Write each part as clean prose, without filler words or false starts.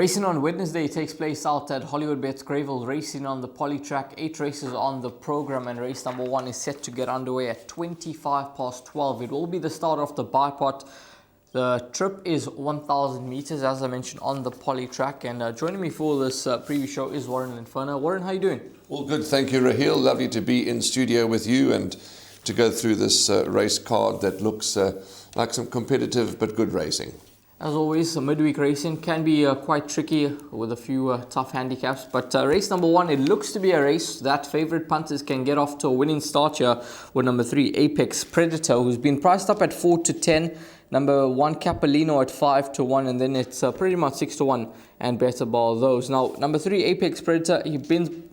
Racing on Wednesday takes place out at Hollywoodbets Greyville, racing on the poly track. 8 races on the program, and race number 1 is set to get underway at 12:25. It will be the start of the bipod. The trip is 1,000 meters, as I mentioned, on the poly track. And joining me for this preview show is Warren Inferno. Warren, how you doing? All good, thank you, Raheel. Lovely to be in studio with you and to go through this race card that looks like some competitive but good racing. As always, midweek racing can be quite tricky with a few tough handicaps. But race number 1, it looks to be a race that favourite punters can get off to a winning start here with number 3, Apex Predator, who's been priced up at 4-10. Number 1, Capolino at 5-1, and then it's pretty much 6-1 and better bar those. Now, number 3, Apex Predator,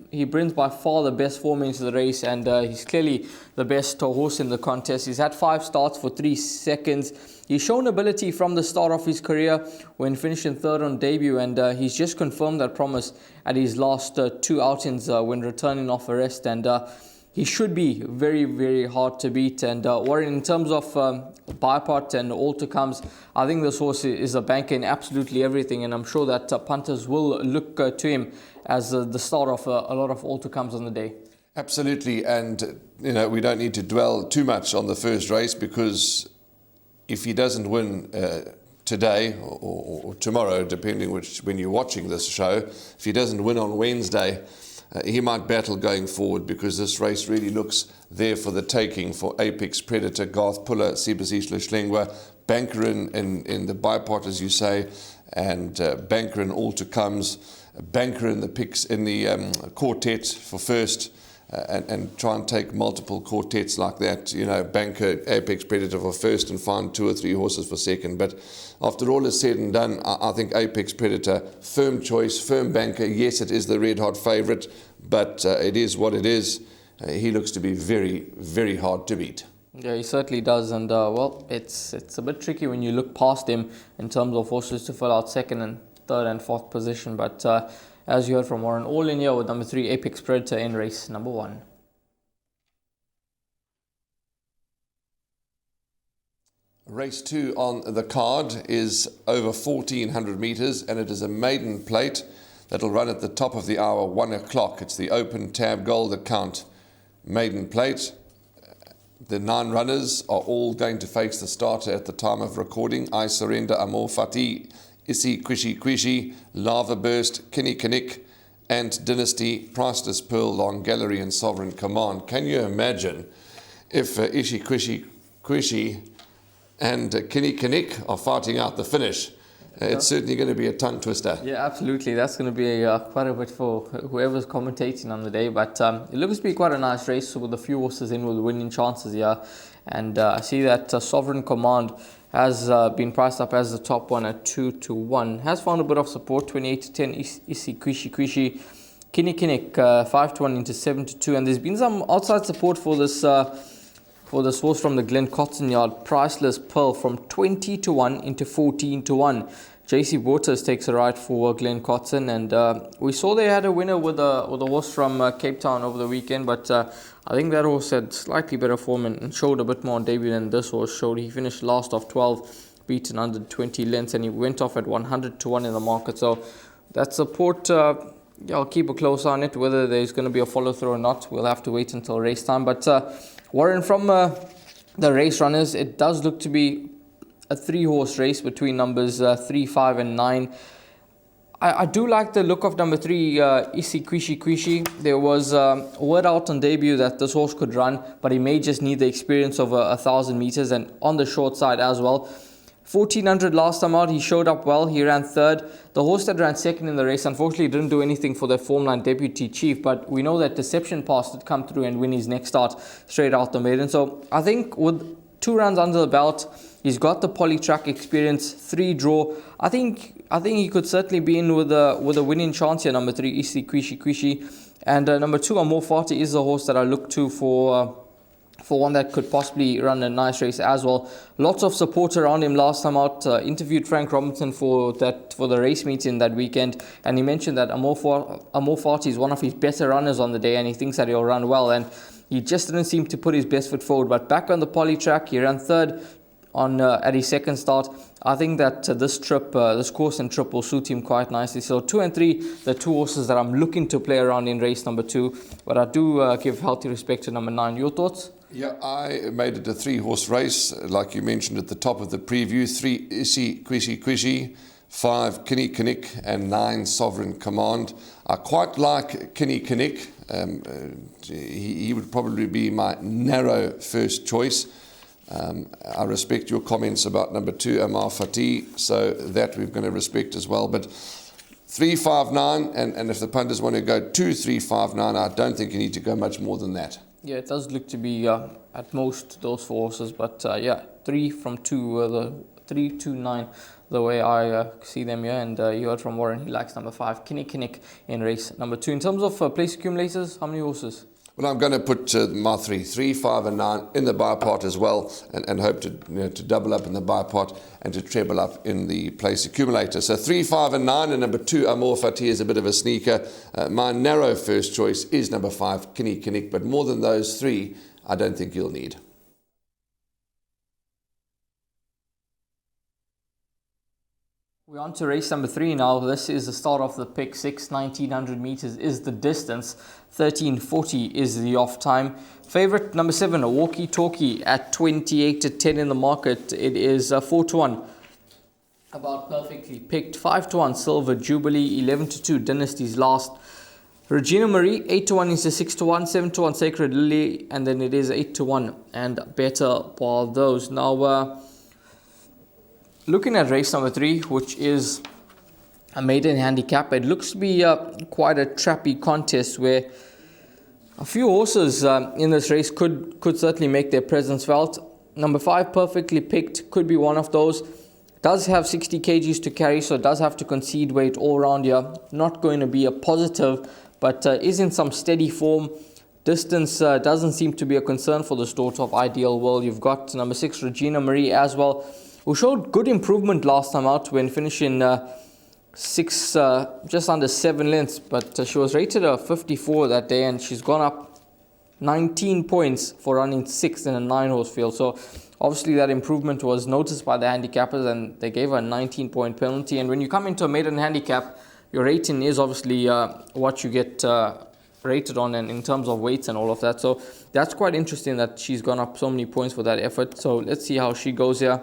he brings by far the best form into the race, and he's clearly the best horse in the contest. He's had 5 starts for 3 seconds. He's shown ability from the start of his career when finishing 3rd on debut, and he's just confirmed that promise at his last 2 outings when returning off arrest, and he should be very, very hard to beat. And Warren, in terms of bipod and all to comes, I think this horse is a banker in absolutely everything, and I'm sure that punters will look to him as the start of a lot of all to comes on the day. Absolutely, and you know, we don't need to dwell too much on the first race, because if he doesn't win today or tomorrow, depending when you're watching this show, if he doesn't win on Wednesday, he might battle going forward, because this race really looks there for the taking for Apex Predator, Garth Puller, Sibasish Leshengwa, banker in the bipod, as you say, and banker in all to comes, banker in the picks in the quartet for first, and try and take multiple quartets like that, you know, banker Apex Predator for first and find 2 or 3 horses for second. But after all is said and done, I think Apex Predator, firm choice, firm banker. Yes, it is the red hot favourite, but it is what it is. He looks to be very, very hard to beat. Yeah, he certainly does, and well, it's a bit tricky when you look past him in terms of horses to fill out 2nd and 3rd and 4th position, but as you heard from Warren, all in here with number 3, Apex Predator in race number 1. Race 2 on the card is over 1,400 metres, and it is a maiden plate that will run at the top of the hour, 1 o'clock. It's the Open Tab Gold Account maiden plate. The 9 runners are all going to face the starter at the time of recording. I Surrender, Amor Fati, Issy Quishy, Lava Burst, Kinnikinnick, and Dynasty, Priceless Pearl, Long Gallery, and Sovereign Command. Can you imagine if Issy Quishy and Kinnikinnick are fighting out the finish? It's certainly going to be a tongue twister. Yeah, absolutely. That's going to be quite a bit for whoever's commentating on the day. But it looks to be quite a nice race with a few horses in with winning chances here. And I see that Sovereign Command has been priced up as the top one at 2-1. Has found a bit of support, 28-10. Issy Quishy. Kinnikinnick 5-1 into 7-2. And there's been some outside support for this horse from the Glen Cotton yard, Priceless Pearl, from 20-1 into 14-1. JC Waters takes a ride for Glen Cotton, and we saw they had a winner with a horse from Cape Town over the weekend, but I think that horse had slightly better form and showed a bit more on debut than this horse showed. He finished last of 12, beaten under 20 lengths, and he went off at 100-1 in the market. So that support, I'll keep a close eye on it. Whether there's going to be a follow through or not, we'll have to wait until race time. But Warren, from the race runners, it does look to be a 3-horse race between numbers 3, 5 and 9. I do like the look of number 3, Issy Quishy. There was word out on debut that this horse could run, but he may just need the experience of 1,000 meters and on the short side as well. 1,400 last time out, he showed up well. He ran 3rd. The horse that ran 2nd in the race unfortunately didn't do anything for the form line Deputy Chief, but we know that Deception Pass did come through and win his next start straight out the maiden. So I think with 2 runs under the belt, he's got the poly track experience, 3 draw. I think he could certainly be in with a winning chance here. Number 3, Issy Quishy, and number 2, Amor Fati, is the horse that I look to for one that could possibly run a nice race as well. Lots of support around him last time out. Interviewed Frank Robinson for the race meeting that weekend, and he mentioned that Amor Fati is one of his better runners on the day, and he thinks that he'll run well, and he just didn't seem to put his best foot forward. But back on the poly track, he ran 3rd on at his second start. I think that this course and trip will suit him quite nicely. So 2 and 3, the two horses that I'm looking to play around in race number 2. But I do give healthy respect to number 9. Your thoughts? Yeah, I made it a 3-horse race, like you mentioned at the top of the preview. 3 Issy Quishy, 5 Kinnick, and 9 Sovereign Command. I quite like Kinnick. He would probably be my narrow first choice. I respect your comments about number 2, Amar Fatih, so that we're going to respect as well. But 3, 5, 9, and if the punters want to go 2, 3, 5, 9, I don't think you need to go much more than that. Yeah, it does look to be at most those 4 horses, but yeah, 3 from 2, the 3, 2, 9, the way I see them here. And you heard from Warren, he likes number 5, Kinnick in race number 2. In terms of place accumulators, how many horses? Well, I'm going to put my 3, 5 and 9 in the bipart as well, and hope to to double up in the bipart and to treble up in the place accumulator. So 3, 5 and 9, and number 2, Amor Fatih, is a bit of a sneaker. My narrow first choice is number 5, Kinnick, but more than those 3, I don't think you'll need. We're on to race number 3 now. This is the start of the pick 6. 1900 meters is the distance. 1340 is the off time. Favorite number 7, a walkie-talkie at 28 to 10 in the market. It is 4 to 1. About perfectly picked. 5 to 1, Silver Jubilee. 11 to 2, Dynasty's Last. Regina Marie, 8 to 1 is 6 to 1. 7 to 1, Sacred Lily. And then it is 8 to 1 and better by those. Now, looking at race number 3, which is a maiden handicap, it looks to be quite a trappy contest where a few horses in this race could certainly make their presence felt. Number 5, Perfectly Picked, could be one of those. Does have 60 kgs to carry, so does have to concede weight all around here. Not going to be a positive, but is in some steady form. Distance doesn't seem to be a concern for this daughter of Ideal World. You've got number 6, Regina Marie as well, who showed good improvement last time out when finishing 6, just under 7 lengths. But she was rated a 54 that day, and she's gone up 19 points for running 6th in a 9-horse field. So obviously that improvement was noticed by the handicappers, and they gave her a 19-point penalty. And when you come into a maiden handicap, your rating is obviously what you get rated on, and in terms of weights and all of that. So that's quite interesting that she's gone up so many points for that effort. So let's see how she goes here.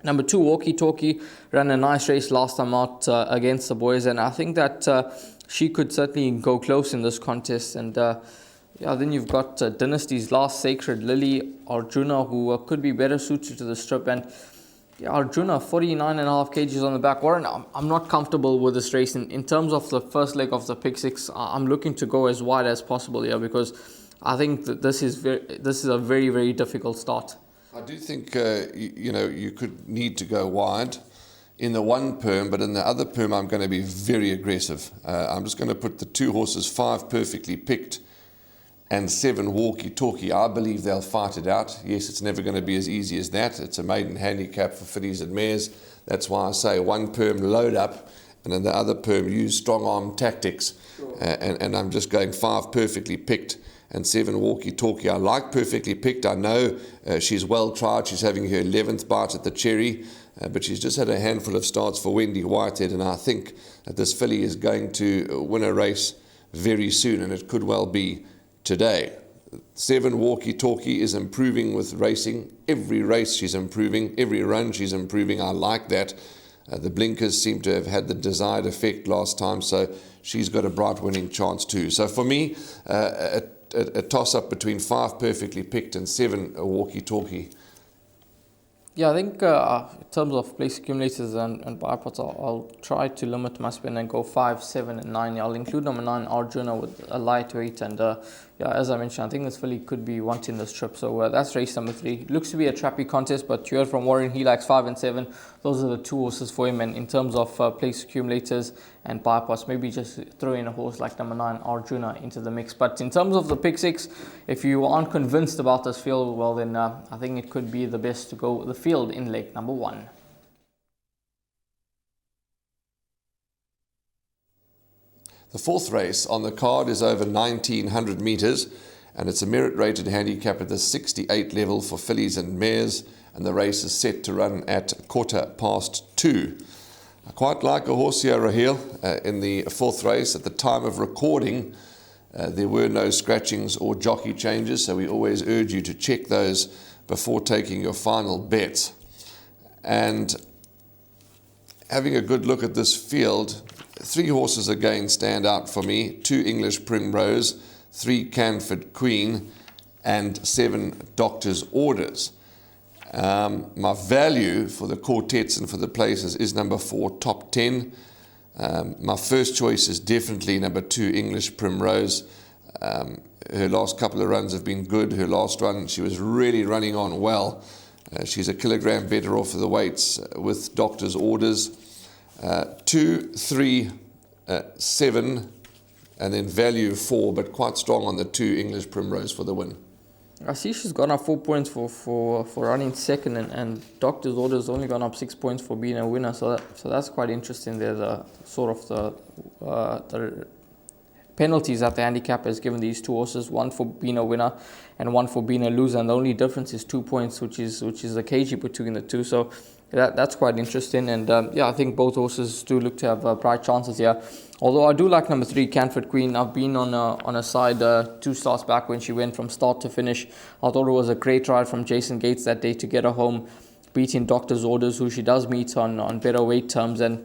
Number 2, Walkie Talkie, ran a nice race last time out against the boys, and I think that she could certainly go close in this contest. And yeah, then you've got Dynasty's Last, Sacred Lily, Arjuna, who could be better suited to the strip. And yeah, Arjuna, 49.5 kgs on the back. Warren, I'm not comfortable with this race. In terms of the first leg of the pick 6, I'm looking to go as wide as possible here, because I think that this is a very, very difficult start. I do think, you could need to go wide in the 1 perm, but in the other perm, I'm going to be very aggressive. I'm just going to put the 2 horses, 5 Perfectly Picked and 7 Walkie Talkie. I believe they'll fight it out. Yes, it's never going to be as easy as that. It's a maiden handicap for fillies and mares. That's why I say 1 perm, load up, and in the other perm, use strong arm tactics. Sure. And I'm just going 5 Perfectly Picked and 7 Walkie Talkie. I like Perfectly Picked. I know she's well tried. She's having her 11th bite at the cherry, but she's just had a handful of starts for Wendy Whitehead, and I think that this filly is going to win a race very soon, and it could well be today. 7 Walkie Talkie is improving with racing. Every race she's improving. Every run she's improving. I like that. The blinkers seem to have had the desired effect last time, so she's got a bright winning chance too. So for me, a toss-up between 5 Perfectly Picked and 7 Walkie Talkie. Yeah, I think in terms of place accumulators and bipods, I'll try to limit my spin and go 5, 7, and 9. I'll include number 9, Arjuna, with a lightweight. And yeah, as I mentioned, I think this filly could be wanting this trip. So that's race number 3. Looks to be a trappy contest, but you heard from Warren, he likes 5 and 7. Those are the 2 horses for him. And in terms of place accumulators and bypass, maybe just throw in a horse like number 9, Arjuna, into the mix. But in terms of the pick 6, if you aren't convinced about this field, well then I think it could be the best to go the field in leg number 1. The 4th race on the card is over 1900 meters, and it's a merit-rated handicap at the 68 level for fillies and mares, and the race is set to run at 2:15. I quite like a horse here, Raheel, in the fourth race. At the time of recording, there were no scratchings or jockey changes, so we always urge you to check those before taking your final bets. And having a good look at this field, 3 horses again stand out for me: 2 English Primrose, 3 Canford Queen, and 7 Doctor's Orders. My value for the quartets and for the places is number 4, Top 10. My first choice is definitely number 2, English Primrose. Her last couple of runs have been good. Her last run, she was really running on well. She's a kilogram better off of the weights with Doctor's Orders. 2, 3, 7, and then value 4, but quite strong on the 2 English Primrose for the win. I see she's gone up 4 points for running second, and Doctor's Orders only gone up 6 points for being a winner. So that's quite interesting. There, the penalties that the handicap has given these 2 horses: 1 for being a winner and 1 for being a loser, and the only difference is 2 points, which is a kg between the two. So that's quite interesting, and I think both horses do look to have bright chances here. Although I do like number 3, Canford Queen. I've been on a side 2 starts back when she went from start to finish. I thought it was a great ride from Jason Gates that day to get her home, beating Doctor's Orders, who she does meet on better weight terms, and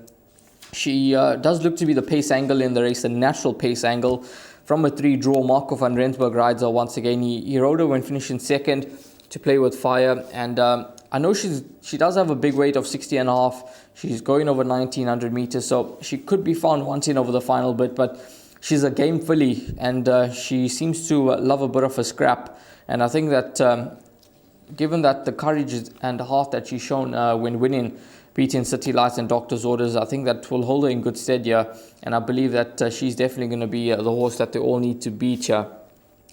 she does look to be the pace angle in the race, the natural pace angle. From a 3 draw, Marco van Rensburg rides her once again. He rode her when finishing second to Play With Fire, and I know she does have a big weight of 60.5. She's going over 1900 meters, so she could be found wanting over the final bit, but she's a game filly, and she seems to love a bit of a scrap. And I think that given that the courage and heart that she's shown when winning, beating City Lights and Doctor's Orders, I think that will hold her in good stead here, and I believe that she's definitely going to be the horse that they all need to beat here.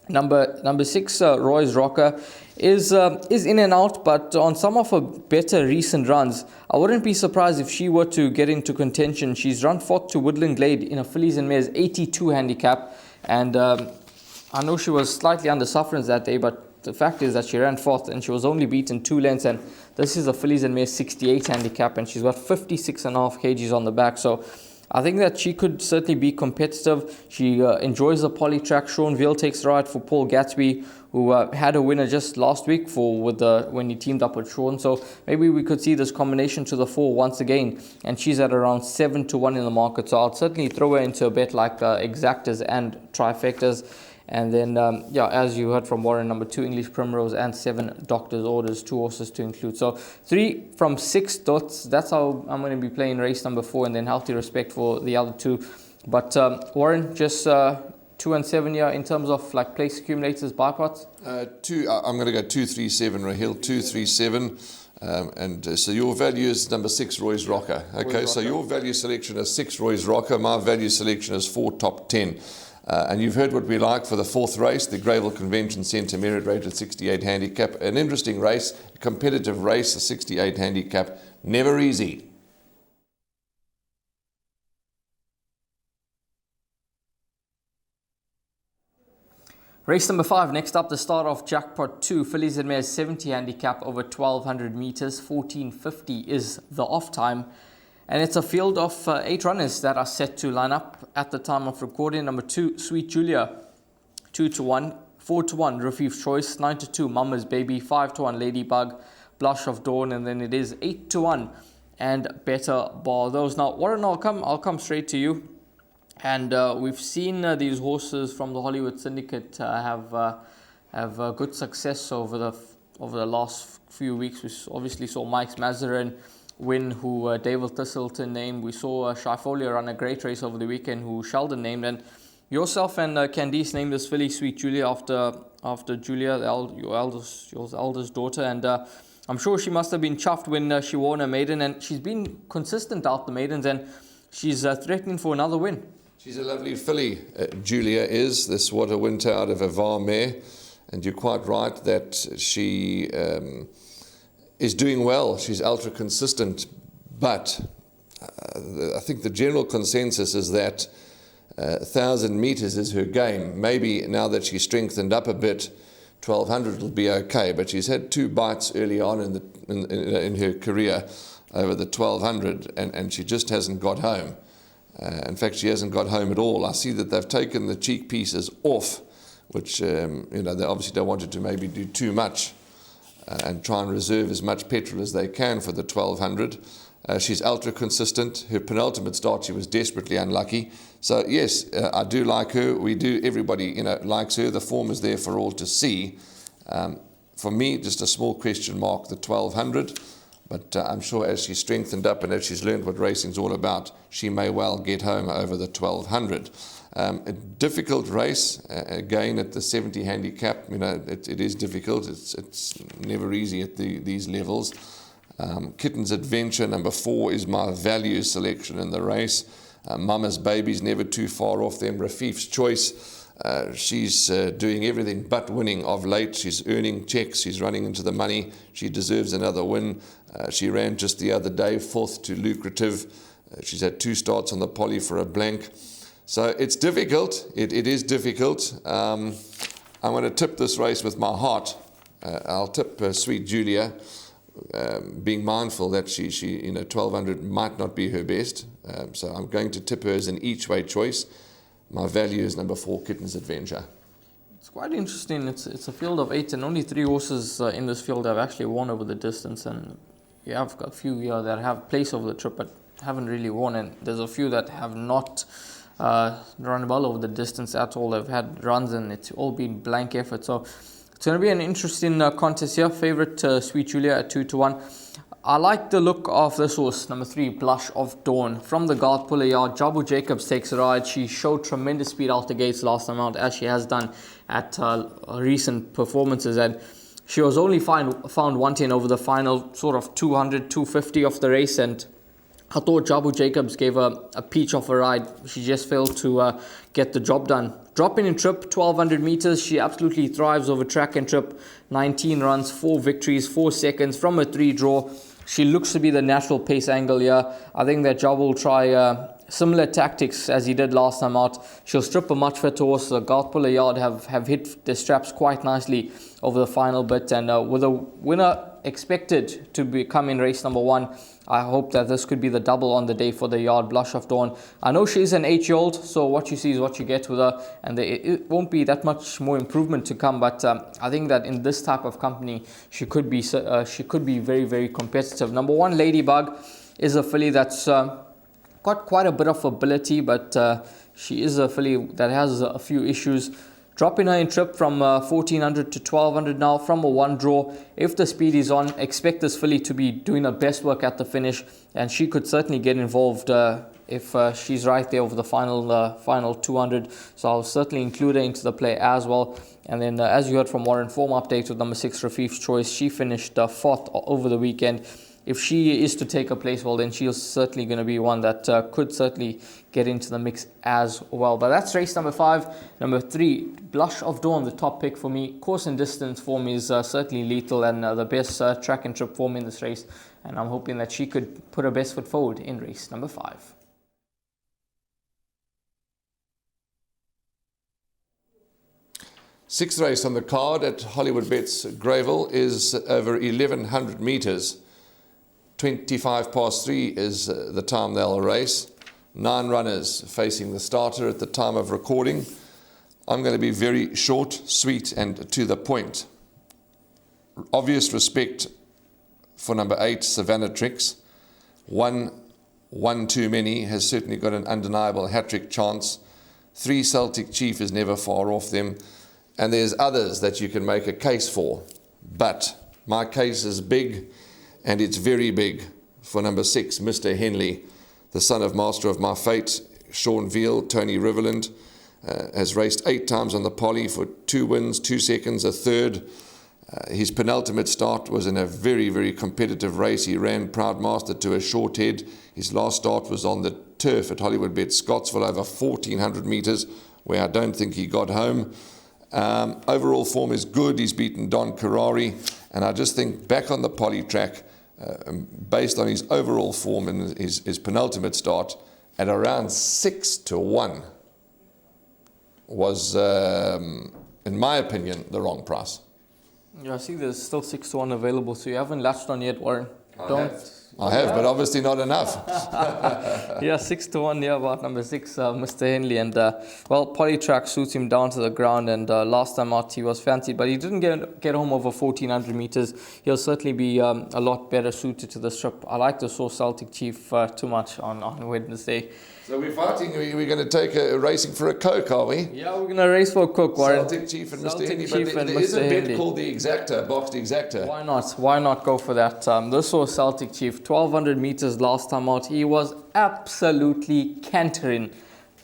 Number 6, Roy's Rocker, is in and out, but on some of her better recent runs, I wouldn't be surprised if she were to get into contention. She's run 4th to Woodland Glade in a fillies and mares 82 handicap, and I know she was slightly under sufferance that day, but the fact is that she ran 4th and she was only beaten 2 lengths, and this is a fillies and mares 68 handicap, and she's got 56.5 kgs on the back. So I think that she could certainly be competitive. She enjoys the poly track. Sean Veal takes the ride for Paul Gatsby, who had a winner just last week when he teamed up with Sean. So maybe we could see this combination to the 4 once again, and she's at around 7-1 in the market. So I'll certainly throw her into a bet like exactas and trifectas. And then, as you heard from Warren, number 2, English Primrose, and 7, Doctor's Orders, 2 horses to include. So 3 from 6 dots. That's how I'm going to be playing race number 4, and then Healthy Respect for the other 2. But Warren, just 2 and 7 here in terms of like place accumulators, buy pots. I'm going to go 2, 3, 7, Raheel, 2, 3, 7. So your value is number 6, Roy's Rocker. Okay, so your value selection is 6, Roy's Rocker. My value selection is 4, Top 10. And you've heard what we like for the 4th race, the Greyville Convention Centre merit rated 68 handicap. An interesting race, a competitive race, a 68 handicap, never easy. Race number 5, next up, the start of Jackpot 2, fillies and mares 70 handicap over 1200 meters, 1450 is the off time. And it's a field of 8 runners that are set to line up at the time of recording. Number 2, Sweet Julia, 2-1, 4-1, Rafif's Choice, 9-2, Mama's Baby, 5-1, Ladybug, Blush of Dawn, and then it is 8-1, and Better Bar Those. Now, Warren, I'll come straight to you. And we've seen these horses from the Hollywood Syndicate have good success over the last few weeks. We obviously saw Mike's Mazarin win, who David Thistleton named. We saw Shyfolia run a great race over the weekend, who Sheldon named, and yourself and Candice named this filly Sweet Julia after Julia, your eldest daughter, and I'm sure she must have been chuffed when she won a maiden, and she's been consistent out the maidens, and she's threatening for another win. She's a lovely filly, Julia is. This what a winter out of a Var mare, and you're quite right that she is doing well. She's ultra consistent, but I think the general consensus is that 1,000 meters is her game. Maybe now that she's strengthened up a bit, 1,200 will be okay. But she's had 2 bites early on in her career over the 1,200, and she just hasn't got home. In fact, she hasn't got home at all. I see that they've taken the cheek pieces off, which they obviously don't want her to maybe do too much and try and reserve as much petrol as they can for the 1,200. She's ultra consistent. Her penultimate start, she was desperately unlucky. So yes, I do like her. We do. Everybody, likes her. The form is there for all to see. For me, just a small question mark, the 1,200. But I'm sure as she's strengthened up and as she's learned what racing's all about, she may well get home over the 1,200. A difficult race, again at the 70 handicap. It is difficult. It's never easy at these levels. Kitten's Adventure, number 4, is my value selection in the race. Mama's Baby's never too far off them. Rafif's Choice. She's doing everything but winning of late. She's earning checks. She's running into the money. She deserves another win. She ran just the other day, 4th to Lucrative. She's had 2 starts on the poly for a blank. So it's difficult. It is difficult. I'm going to tip this race with my heart. I'll tip Sweet Julia, being mindful that she 1,200 might not be her best. So I'm going to tip her as an each-way choice. My value is number 4, Kitten's Adventure. It's quite interesting. It's a field of 8, and only 3 horses in this field have actually won over the distance. And you have got a few here that have placed over the trip but haven't really won. And there's a few that have not run well over the distance at all. They've had runs and it's all been blank effort. So it's going to be an interesting contest here. Favorite Sweet Julia at 2-1. I like the look of this horse, number 3, Blush of Dawn. From the Gallop yard, Jabu Jacobs takes a ride. She showed tremendous speed out the gates last time out, as she has done at recent performances. And she was only found wanting over the final sort of 200, 250 of the race. And I thought Jabu Jacobs gave her a peach of a ride. She just failed to get the job done. Dropping in trip, 1,200 meters. She absolutely thrives over track and trip. 19 runs, 4 victories, 4 seconds from a 3 draw. She looks to be the natural pace angle here. I think that Jabu will try similar tactics as he did last time out. She'll strip a much fitter horse. The Gallop yard have hit the straps quite nicely over the final bit. And with a winner expected to come in race number 1, I hope that this could be the double on the day for the yard, Blush of Dawn. I know she's an 8-year-old, so what you see is what you get with her, and it won't be that much more improvement to come. But I think that in this type of company, she could be very, very competitive. Number 1, Ladybug, is a filly that's got quite a bit of ability, but she is a filly that has a few issues. Dropping her in trip from 1,400 to 1,200 now from a 1 draw. If the speed is on, expect this filly to be doing her best work at the finish, and she could certainly get involved if she's right there over the final 200. So I'll certainly include her into the play as well. And then as you heard from Warren, form update with number 6, Rafif's Choice. She finished 4th over the weekend. If she is to take a place, well, then she's certainly going to be one that could certainly get into the mix as well. But that's race number 5. Number 3, Blush of Dawn, the top pick for me. Course and distance form is certainly lethal and the best track and trip form in this race. And I'm hoping that she could put her best foot forward in race number 5. Sixth race on the card at Hollywoodbets Greyville is over 1,100 metres. 3:25 is the time they'll race. 9 runners facing the starter at the time of recording. I'm going to be very short, sweet, and to the point. Obvious respect for number 8, Savannah Tricks. One too many has certainly got an undeniable hat-trick chance. 3, Celtic Chief is never far off them. And there's others that you can make a case for. But my case is big, and it's very big for number 6, Mr. Henley, the son of Master of My Fate, Sean Veal, Tony Riverland, has raced 8 times on the poly for 2 wins, 2 seconds, a third. His penultimate start was in a very, very competitive race. He ran Proud Master to a short head. His last start was on the turf at Hollywoodbets Scottsville over 1,400 metres, where I don't think he got home. Overall form is good. He's beaten Don Carrari, and I just think back on the poly track, based on his overall form in his penultimate start, at around 6-1, was, in my opinion, the wrong price. Yeah, I see there's still 6 to 1 available, so you haven't latched on yet, Warren. I have, but obviously not enough. Yeah, 6 to 1, yeah, about number 6, Mr. Henley. And, well, Polytrack suits him down to the ground. And last time out, he was fancied, but he didn't get home over 1,400 meters. He'll certainly be a lot better suited to the strip. I like the Source Celtic Chief too much on Wednesday. So we're fighting, we're going to take a racing for a Coke, are we? Yeah, we're going to race for a Coke, Warren. Celtic Chief and Celtic Mr. Henley. Chief But and there is a Mr. bet Henley. called the Exacta, boxed Exacta. Why not? Why not go for that? This was Celtic Chief, 1,200 meters last time out. He was absolutely cantering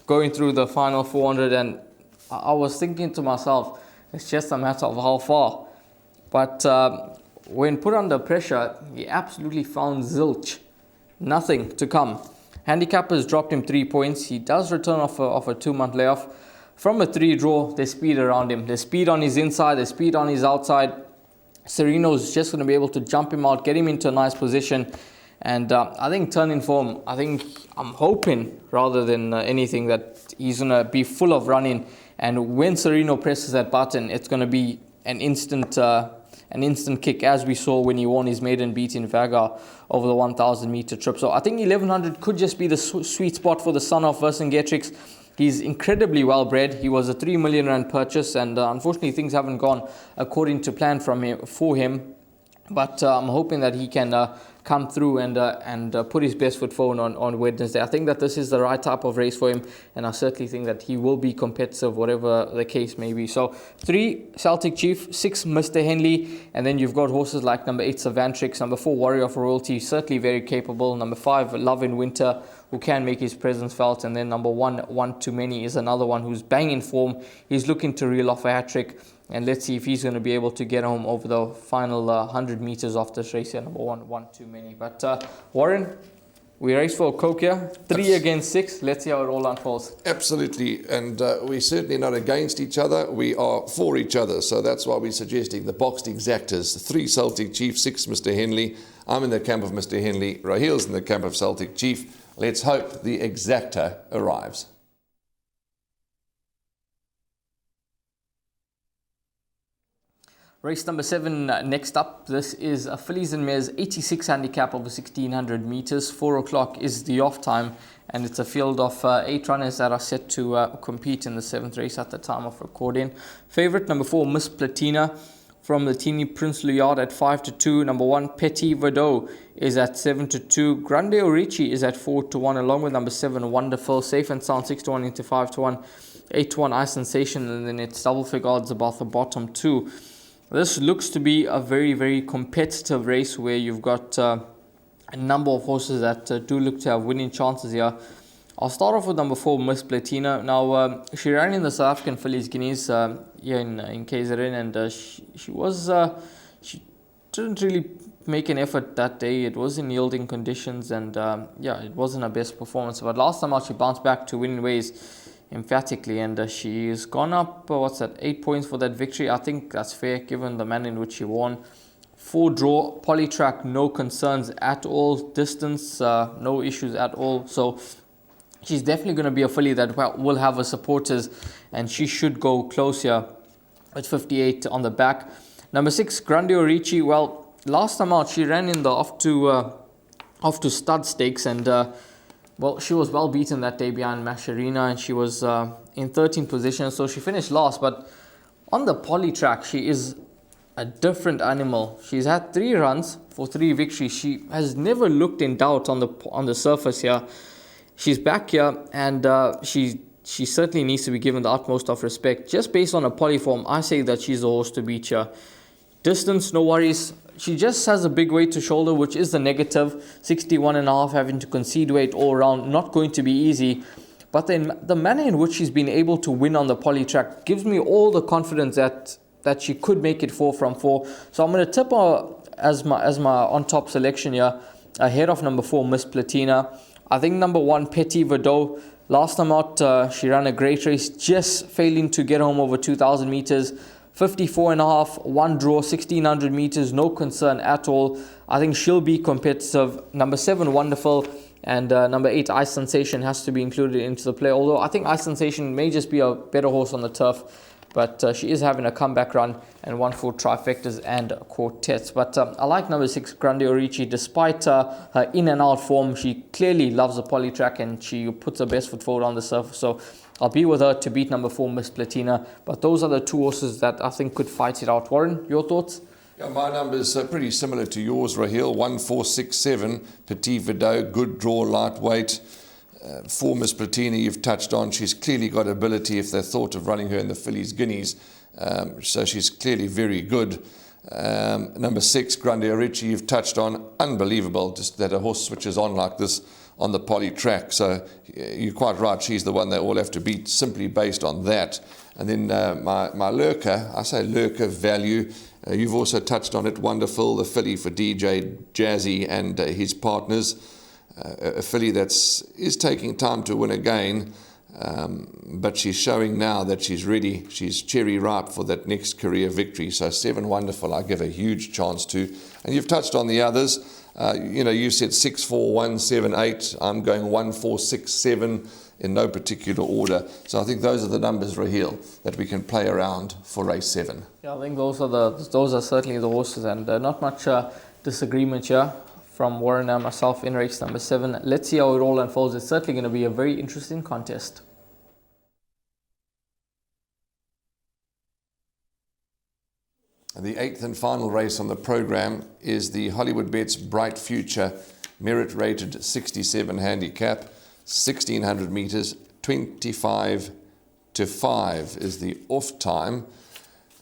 going through the final 400. And I was thinking to myself, it's just a matter of how far. But when put under pressure, he absolutely found zilch. Nothing to come. Handicappers dropped him 3 points. He does return off a 2-month layoff. From a 3 draw, there's speed around him. There's speed on his inside, there's speed on his outside. Sereno's just going to be able to jump him out, get him into a nice position. And I think turning form, I'm hoping rather than anything that he's going to be full of running. And when Sereno presses that button, it's going to be an instant kick, as we saw when he won his maiden beat in Vaga over the 1,000 meter trip. So I think 1,100 could just be the sweet spot for the son of Vercingetorix. He's incredibly well bred. He was a 3 million rand purchase, and unfortunately things haven't gone according to plan for him. But I'm hoping that he can come through and put his best foot forward on Wednesday. I think that this is the right type of race for him, and I certainly think that he will be competitive, whatever the case may be. So 3, Celtic Chief, 6, Mr. Henley, and then you've got horses like number 8, Savantrix, number 4, Warrior of Royalty, certainly very capable, number 5, Love in Winter, who can make his presence felt, and then number 1, One Too Many, is another one who's banging form. He's looking to reel off a hat-trick. And let's see if he's going to be able to get home over the final 100 meters of this race here. Number 1, One Too Many. But Warren, we race for a Coke here. 3 against 6. Let's see how it all unfolds. Absolutely. And we're certainly not against each other. We are for each other. So that's why we're suggesting the boxed Exactas. 3 Celtic Chief, 6 Mr. Henley. I'm in the camp of Mr. Henley. Rahil's in the camp of Celtic Chief. Let's hope the Exacta arrives. Race number 7 next up. This is a Fillies and Mares 86 handicap over 1,600 meters. 4 o'clock is the off time, and it's a field of 8 runners that are set to compete in the 7th race at the time of recording. Favorite number 4, Miss Platina from the Teeny Prince Luyard at 5 to 2. Number 1, Petit Verdot is at 7 to 2. Grande Orici is at 4 to 1, along with number 7, Wonderful. Safe and Sound 6 to 1 into 5 to 1. 8 to 1, Ice Sensation, and then it's double figure odds about the bottom 2. This looks to be a very, very competitive race where you've got a number of horses that do look to have winning chances here. I'll start off with number 4, Miss Platina. Now, she ran in the South African Fillies Guineas here in KZN, and she didn't really make an effort that day. It was in yielding conditions, and it wasn't her best performance. But last time out, she bounced back to winning ways emphatically, and she's gone up 8 points for that victory. I think that's fair given the manner in which she won. 4 draw, Polytrack, no concerns at all. Distance, no issues at all. So she's definitely going to be a filly that will have her supporters, and she should go close here at 58 on the back. Number 6, Grande Orici. Well, last time out she ran in the off to stud stakes, and she was well beaten that day behind Mascherina, and she was in 13th position, so she finished last. But on the Polytrack, she is a different animal. She's had 3 runs for 3 victories. She has never looked in doubt on the surface here. She's back here, and she certainly needs to be given the utmost of respect. Just based on her polyform, I say that she's the horse to beat here. Distance, no worries. She just has a big weight to shoulder, which is the negative. 61.5, having to concede weight all around. Not going to be easy. But then the manner in which she's been able to win on the Polytrack gives me all the confidence that she could make it 4 from 4. So I'm going to tip her as my on top selection here, ahead of number 4, Miss Platina. I think number 1, Petit Verdot. Last time out, she ran a great race, just failing to get home over 2,000 meters. 54.5, 1 draw, 1,600 meters, no concern at all. I think she'll be competitive. Number 7, Wonderful. And number 8, Ice Sensation, has to be included into the play. Although I think Ice Sensation may just be a better horse on the turf. But she is having a comeback run and won for trifectas and quartets. But I like number 6, Grande Orici. Despite her in and out form, she clearly loves the poly track and she puts her best foot forward on the surface. So I'll be with her to beat number 4, Miss Platina. But those are the 2 horses that I think could fight it out. Warren, your thoughts? Yeah, my numbers are pretty similar to yours, Raheel. 1, 4, 6, 7. Petit Verdot, good draw, lightweight. 4, Miss Platina, you've touched on. She's clearly got ability if they thought of running her in the Fillies Guineas. So she's clearly very good. Number 6, Grande Orici, you've touched on. Unbelievable, just that a horse switches on like this on the poly track. So you're quite right. She's the one they all have to beat simply based on that. And then my lurker, I say lurker value. You've also touched on it. Wonderful, the filly for DJ Jazzy and his partners. A filly that is taking time to win again, but she's showing now that she's ready. She's cherry ripe for that next career victory. So 7, Wonderful, I give a huge chance to. And you've touched on the others. You said 6, 4, 1, 7, 8. I'm going 1, 4, 6, 7 in no particular order. So I think those are the numbers, Raheel, that we can play around for race 7. Yeah, I think those are certainly the horses, and not much disagreement here from Warren and myself in race number 7. Let's see how it all unfolds. It's certainly going to be a very interesting contest. The 8th and final race on the program is the Hollywoodbets Bright Future Merit Rated 67 handicap, 1600 meters, 25 to 5 is the off time.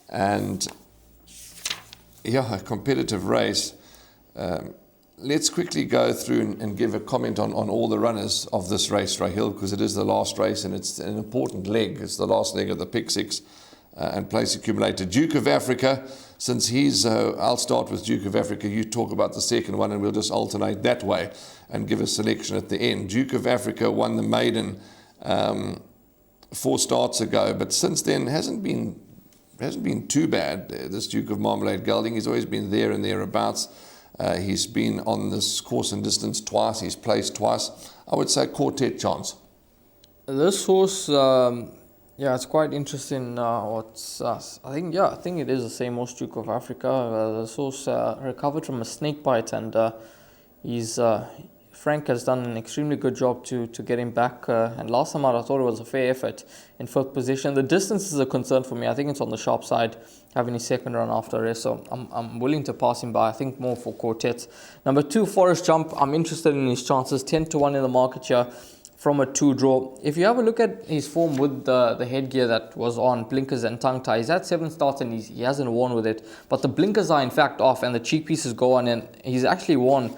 And yeah, a competitive race. Let's quickly go through and give a comment on all the runners of this race, Raheel, because it is the last race and it's an important leg. It's the last leg of the pick 6 and place accumulator. Duke of Africa, since he's, I'll start with Duke of Africa. You talk about the second one and we'll just alternate that way and give a selection at the end. Duke of Africa won the maiden 4 starts ago, but since then hasn't been too bad. This Duke of Marmalade Gelding, he's always been there and thereabouts. He's been on this course and distance twice. He's placed twice. I would say quartet chance. This horse, yeah, it's quite interesting. I think it is the same horse, Duke of Africa. This horse recovered from a snake bite, and Frank has done an extremely good job to get him back. And last time out, I thought it was a fair effort in 5th position. The distance is a concern for me. I think it's on the sharp side, having his second run after a rest. So I'm willing to pass him by. I think more for quartets. Number 2, Forest Jump. I'm interested in his chances. 10 to 1 in the market here from a 2 draw. If you have a look at his form with the headgear that was on, blinkers and tongue tie, he's had 7 starts and he hasn't worn with it. But the blinkers are in fact off and the cheek pieces go on, and he's actually won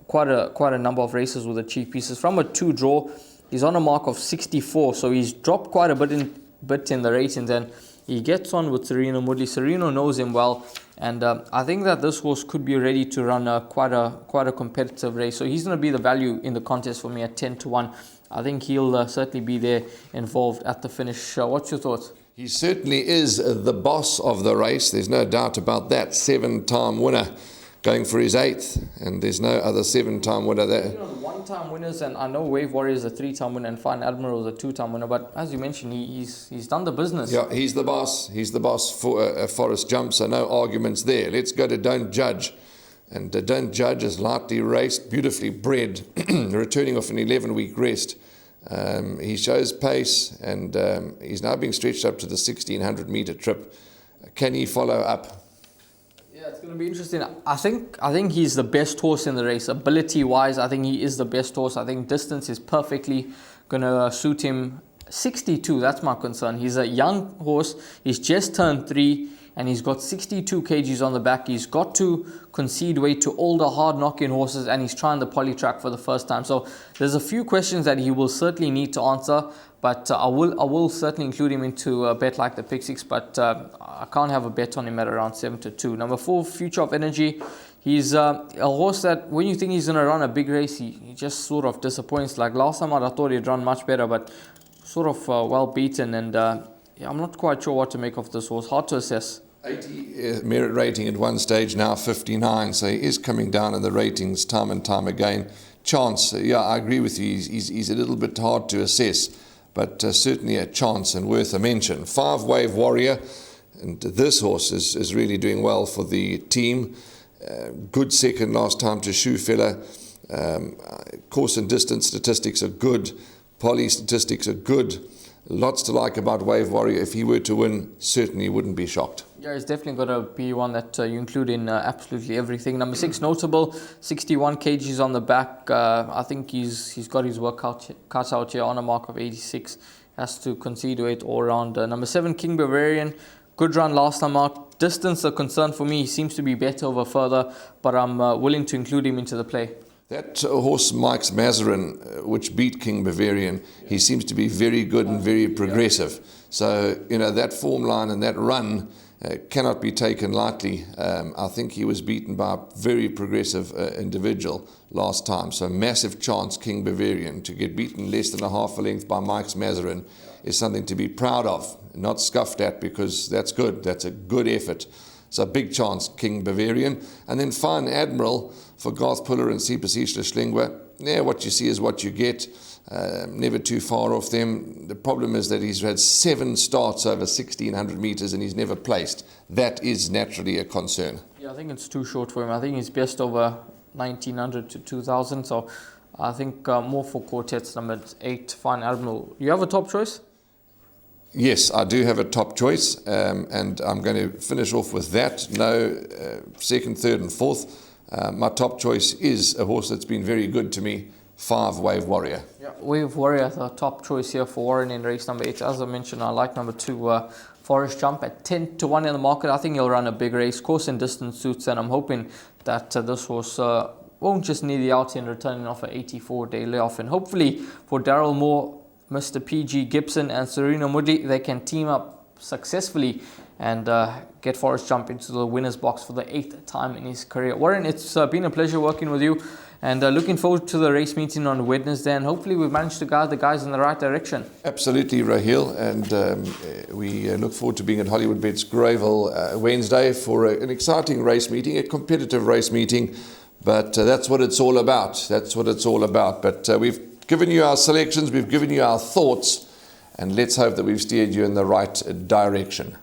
quite a number of races with the cheek pieces. From a 2 draw, he's on a mark of 64, so he's dropped quite a bit in the ratings, and he gets on with Sereno Moodley. Sereno knows him well, and I think that this horse could be ready to run quite a competitive race. So he's going to be the value in the contest for me at 10 to 1. I think he'll certainly be there involved at the finish. What's your thoughts? He certainly is the boss of the race. There's no doubt about that. 7-time winner, going for his 8th, and there's no other 7-time winner there. The 1-time winners, and I know Wave Warrior is a 3-time winner and Fine Admiral is a 2-time winner, but as you mentioned, he's done the business. Yeah, he's the boss. He's the boss for Forest Jump, so no arguments there. Let's go to Don't Judge. And Don't Judge is lightly raced, beautifully bred, returning off an 11-week rest. He shows pace, and he's now being stretched up to the 1,600-meter trip. Can he follow up? Yeah, it's going to be interesting. I think he's the best horse in the race. Ability-wise, I think he is the best horse. I think distance is perfectly going to suit him. 62, that's my concern. He's a young horse. He's just turned 3, and he's got 62 kgs on the back. He's got to concede weight to older, hard knocking horses, and he's trying the poly track for the first time. So there's a few questions that he will certainly need to answer, but I will certainly include him into a bet like the Pick 6, but I can't have a bet on him at around 7 to 2. Number 4, Future of Energy. He's a horse that when you think he's going to run a big race, he just sort of disappoints. Like last time out, I thought he'd run much better, but sort of well beaten, and I'm not quite sure what to make of this horse. Hard to assess. 80 merit rating at one stage, now 59, so he is coming down in the ratings time and time again. chance, yeah, I agree with you. He's a little bit hard to assess, but certainly a chance and worth a mention. 5 Wave Warrior, and this horse is really doing well for the team. Good second last time to Shoefella. Course and distance statistics are good. Poly statistics are good. Lots to like about Wave Warrior. If he were to win, certainly wouldn't be shocked. Yeah, it's definitely got to be one that you include in absolutely everything. Number 6, Notable, 61 kgs on the back. I think he's got his work cut out here on a mark of 86. Has to concede weight all around. Number 7, King Bavarian. Good run last time out. Distance a concern for me. He seems to be better over further, but I'm willing to include him into the play. That horse, Mike's Mazarin, which beat King Bavarian, he seems to be very good and very progressive. So, that form line and that run cannot be taken lightly. I think he was beaten by a very progressive individual last time. So, massive chance, King Bavarian, to get beaten less than a half a length by Mike's Mazarin is something to be proud of, not scuffed at, because that's good. That's a good effort. So, big chance, King Bavarian. And then Fine Admiral for Garth Puller and Sipasish Schlingwer. Yeah, what you see is what you get. Never too far off them. The problem is that he's had 7 starts over 1,600 meters and he's never placed. That is naturally a concern. Yeah, I think it's too short for him. I think he's best over 1,900 to 2,000. So I think more for quartets. Number 8, Fine Admiral. You have a top choice? Yes, I do have a top choice, and I'm going to finish off with that. No, second, third, and fourth. My top choice is a horse that's been very good to me, 5 Wave Warrior. Yeah, Wave Warrior, the top choice here for Warren in race number 8. As I mentioned, I like number 2, Forest Jump at 10 to 1 in the market. I think he'll run a big race. Course and distance suits, and I'm hoping that this horse won't just need the outing, returning off an 84-day layoff. And hopefully for Daryl Moore, Mr. PG Gibson and Serena Moodley, they can team up successfully and get Forest Jump into the winner's box for the 8th time in his career. Warren, it's been a pleasure working with you, and looking forward to the race meeting on Wednesday, and hopefully we've managed to guide the guys in the right direction. Absolutely, Raheel, and we look forward to being at Hollywoodbets Greyville Wednesday for an exciting race meeting, a competitive race meeting, but that's what it's all about. That's what it's all about. But we've given you our selections, we've given you our thoughts, and let's hope that we've steered you in the right direction.